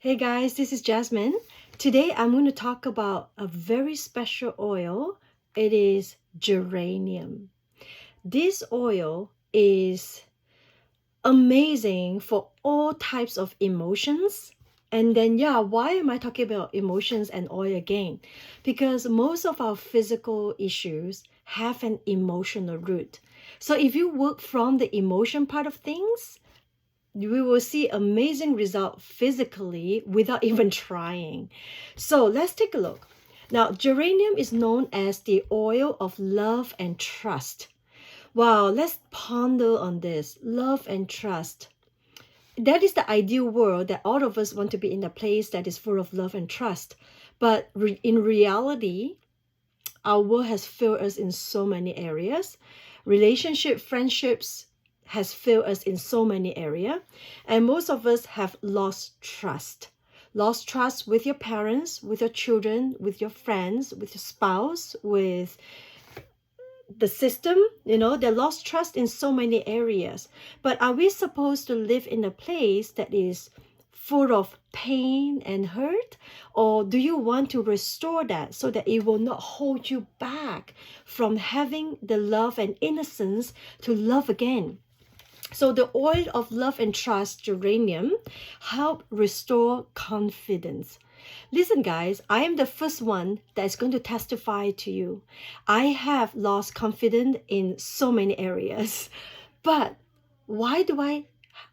Hey guys, this is Jasmine. Today I'm going to talk about a very special oil. It is geranium. This oil is amazing for all types of emotions. And then, why am I talking about emotions and oil again? Because most of our physical issues have an emotional root. So if you work from the emotion part of things, we will see amazing result physically without even trying. So let's take a look. Now, geranium is known as the oil of love and trust. Wow, let's ponder on this. Love and trust. That is the ideal world that all of us want to be in a place that is full of love and trust. But in reality, our world has failed us in so many areas. Relationship, friendships has failed us in so many areas. And most of us have lost trust. Lost trust with your parents, with your children, with your friends, with your spouse, with the system. They lost trust in so many areas. But are we supposed to live in a place that is full of pain and hurt, or do you want to restore that so that it will not hold you back from having the love and innocence to love again? So the oil of love and trust, geranium, help restore confidence. Listen, guys, I am the first one that is going to testify to you. I have lost confidence in so many areas. But why do I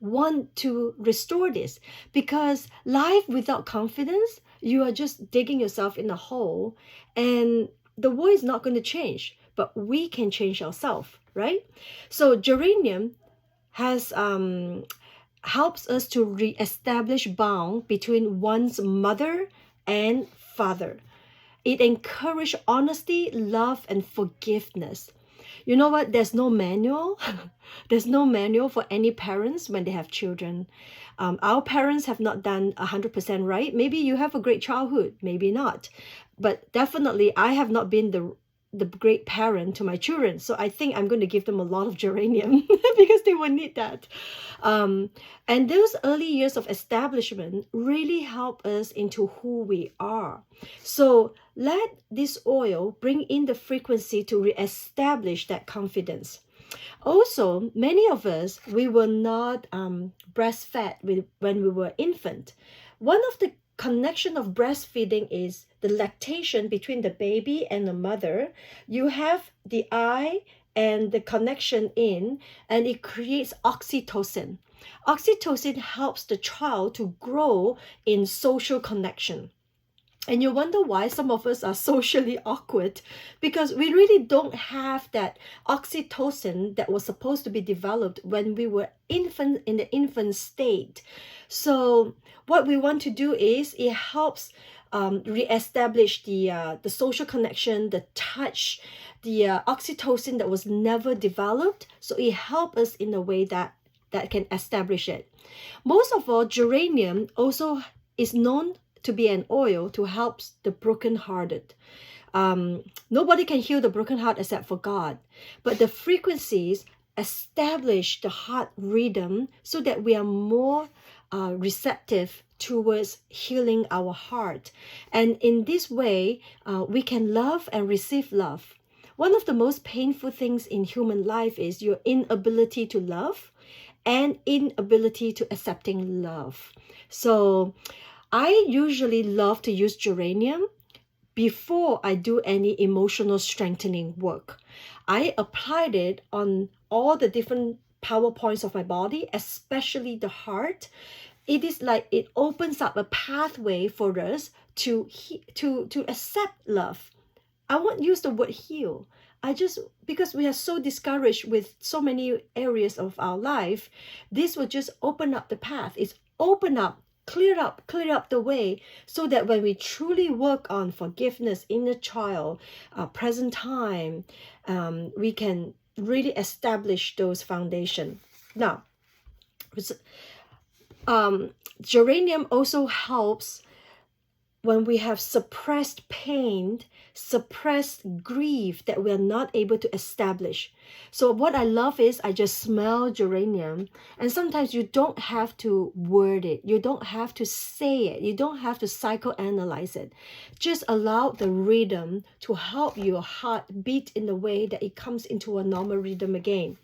want to restore this? Because life without confidence, you are just digging yourself in a hole, and the world is not going to change, but we can change ourselves, right? So geranium has helps us to re-establish bond between one's mother and father. It encourages honesty, love, and forgiveness. You know what? There's no manual. There's no manual for any parents when they have children. Our parents have not done 100% right. Maybe you have a great childhood, maybe not. But definitely, I have not been the great parent to my children. So I think I'm going to give them a lot of geranium because they will need that. And those early years of establishment really help us into who we are. So let this oil bring in the frequency to reestablish that confidence. Also, many of us, we were not breastfed when we were infant. One of the connection of breastfeeding is the lactation between the baby and the mother. You have the eye and the connection in, and it creates oxytocin. Oxytocin helps the child to grow in social connection. And you wonder why some of us are socially awkward, because we really don't have that oxytocin that was supposed to be developed when we were in the infant state. So what we want to do is it helps reestablish the social connection, the touch, the oxytocin that was never developed. So it helps us in a way that can establish it. Most of all, geranium also is known to be an oil to help the brokenhearted. Nobody can heal the broken heart except for God. But the frequencies establish the heart rhythm so that we are more receptive towards healing our heart. And in this way, we can love and receive love. One of the most painful things in human life is your inability to love and inability to accepting love. So I usually love to use geranium before I do any emotional strengthening work. I applied it on all the different power points of my body, especially the heart. It is like it opens up a pathway for us to accept love. I won't use the word heal. Because we are so discouraged with so many areas of our life, this will just open up the path. It's open up, clear up the way, so that when we truly work on forgiveness, inner child, present time, we can really establish those foundations. Now, geranium also helps when we have suppressed pain, suppressed grief that we are not able to establish. So what I love is I just smell geranium, and sometimes you don't have to word it. You don't have to say it. You don't have to psychoanalyze it. Just allow the rhythm to help your heart beat in the way that it comes into a normal rhythm again.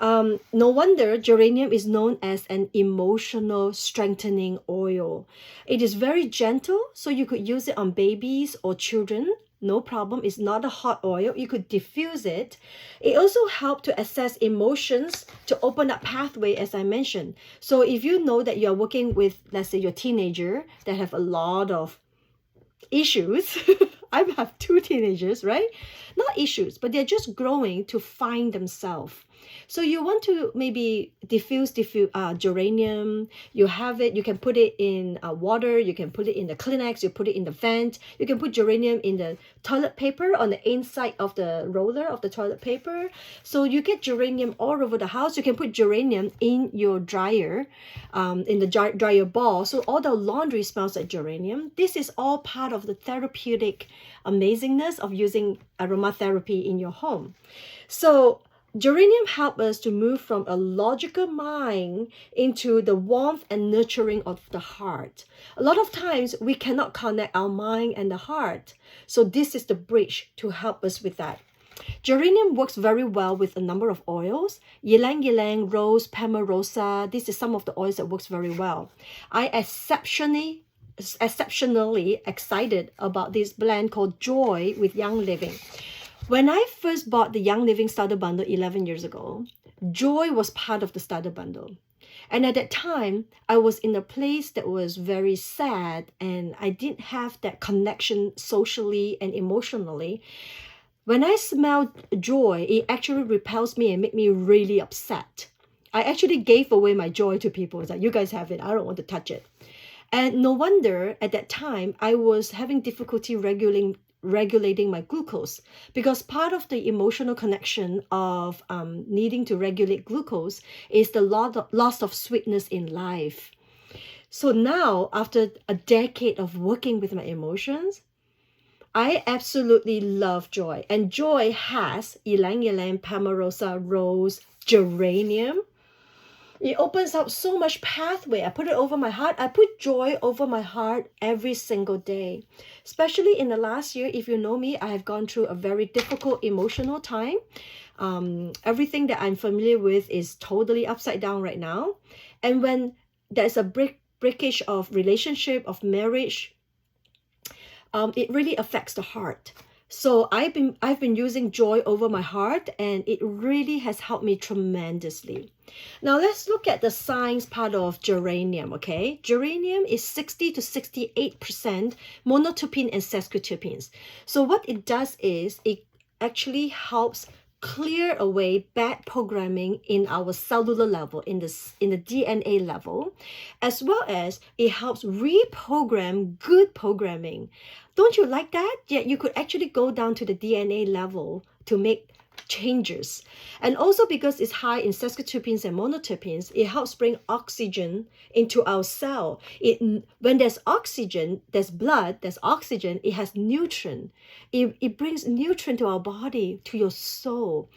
No wonder geranium is known as an emotional strengthening oil. It is very gentle, so you could use it on babies or children. No problem. It's not a hot oil. You could diffuse it. It also helps to assess emotions, to open up pathway, as I mentioned. So if you know that you're working with, let's say, your teenager that have a lot of issues. I have 2 teenagers, right? Not issues, but they're just growing to find themselves. So you want to maybe diffuse geranium. You have it. You can put it in water. You can put it in the Kleenex. You put it in the vent. You can put geranium in the toilet paper on the inside of the roller of the toilet paper. So you get geranium all over the house. You can put geranium in your dryer, in the dryer ball. So all the laundry smells like geranium. This is all part of the therapeutic amazingness of using aromatherapy in your home. So geranium helps us to move from a logical mind into the warmth and nurturing of the heart. A lot of times we cannot connect our mind and the heart. So this is the bridge to help us with that. Geranium works very well with a number of oils. Ylang ylang, rose, Pamarosa. This is some of the oils that works very well. I exceptionally excited about this blend called Joy with Young Living. When I first bought the Young Living starter bundle 11 years ago, Joy was part of the starter bundle. And at that time, I was in a place that was very sad, and I didn't have that connection socially and emotionally. When I smell Joy, it actually repels me and make me really upset. I actually gave away my joy to people. It's like, you guys have it. I don't want to touch it. And no wonder at that time, I was having difficulty regulating my glucose, because part of the emotional connection of needing to regulate glucose is the loss of sweetness in life. So now, after a decade of working with my emotions, I absolutely love Joy. And Joy has ylang ylang, Pamarosa, rose, geranium. It opens up so much pathway. I put it over my heart. I put Joy over my heart every single day. Especially in the last year, if you know me, I have gone through a very difficult emotional time. Everything that I'm familiar with is totally upside down right now. And when there's a breakage of relationship, of marriage, it really affects the heart. So I've been using Joy over my heart, and it really has helped me tremendously. Now let's look at the science part of geranium, okay? Geranium is 60 to 68% monoterpene and sesquiterpenes. So what it does is it actually helps clear away bad programming in our cellular level, in the DNA level, as well as it helps reprogram good programming. Don't you like that? Yeah, you could actually go down to the DNA level to make changes. And also because it's high in sesquiterpenes and monoterpenes, it helps bring oxygen into our cell. When there's oxygen, there's blood, there's oxygen, it has nutrient. It brings nutrient to our body, to your soul,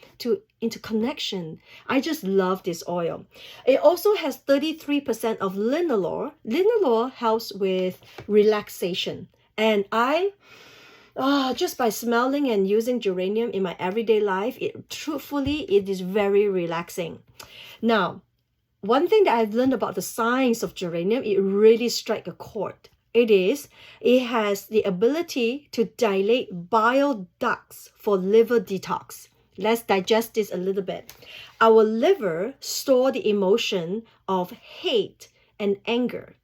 into connection. I just love this oil. It also has 33% of linalool. Linalool helps with relaxation. And just by smelling and using geranium in my everyday life, it is very relaxing. Now, one thing that I've learned about the science of geranium, it really strikes a chord. It has the ability to dilate bile ducts for liver detox. Let's digest this a little bit. Our liver stores the emotion of hate and anger.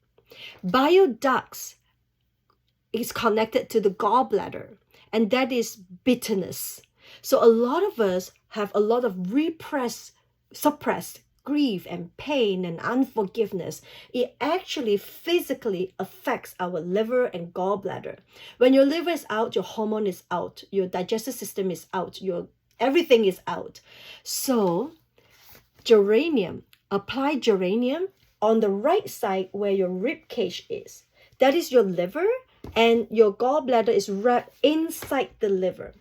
Bile ducts is connected to the gallbladder, and that is bitterness. So a lot of us have a lot of suppressed grief and pain and unforgiveness. It actually physically affects our liver and gallbladder. When your liver is out, your hormone is out, your digestive system is out, everything is out. So apply geranium on the right side where your rib cage is. That is your liver, and your gallbladder is wrapped inside the liver.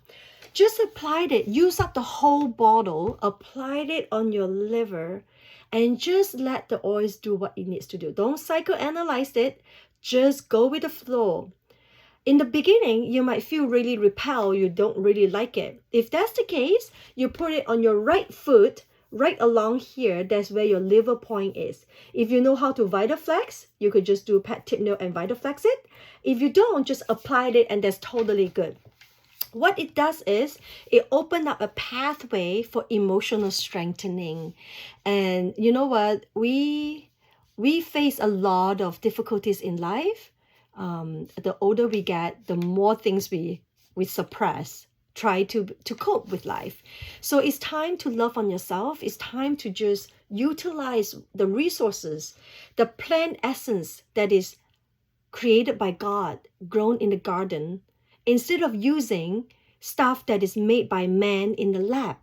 Just applied it, use up the whole bottle, applied it on your liver, and just let the oils do what it needs to do. Don't psychoanalyze it, just go with the flow. In the beginning, you might feel really repelled, you don't really like it. If that's the case, you put it on your right foot, right along here, that's where your liver point is. If you know how to Vitaflex, you could just do pet tip nail and Vitaflex it. If you don't, just apply it and that's totally good. What it does is it opened up a pathway for emotional strengthening. And you know what? We face a lot of difficulties in life. The older we get, the more things we suppress, try to cope with life. So it's time to love on yourself. It's time to just utilize the resources, the plant essence that is created by God, grown in the garden, instead of using stuff that is made by man in the lab.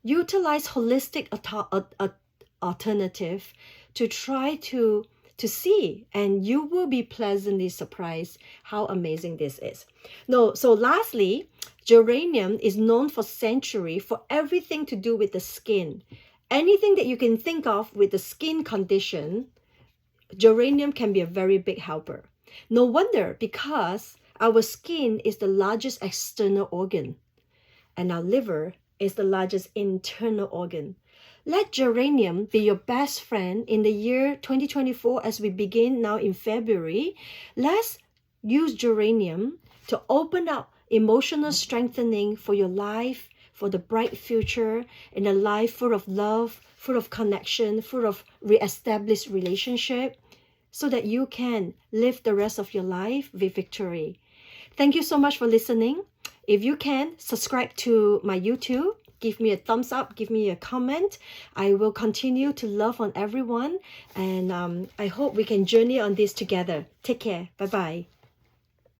Utilize holistic alternative to try to see, and you will be pleasantly surprised how amazing this is. No, so lastly, geranium is known for centuries for everything to do with the skin. Anything that you can think of with the skin condition, geranium can be a very big helper. No wonder, because our skin is the largest external organ, and our liver is the largest internal organ. Let geranium be your best friend in the year 2024 as we begin now in February. Let's use geranium to open up emotional strengthening for your life, for the bright future, in a life full of love, full of connection, full of re-established relationship, so that you can live the rest of your life with victory. Thank you so much for listening. If you can, subscribe to my YouTube. Give me a thumbs up. Give me a comment. I will continue to love on everyone. And I hope we can journey on this together. Take care. Bye-bye.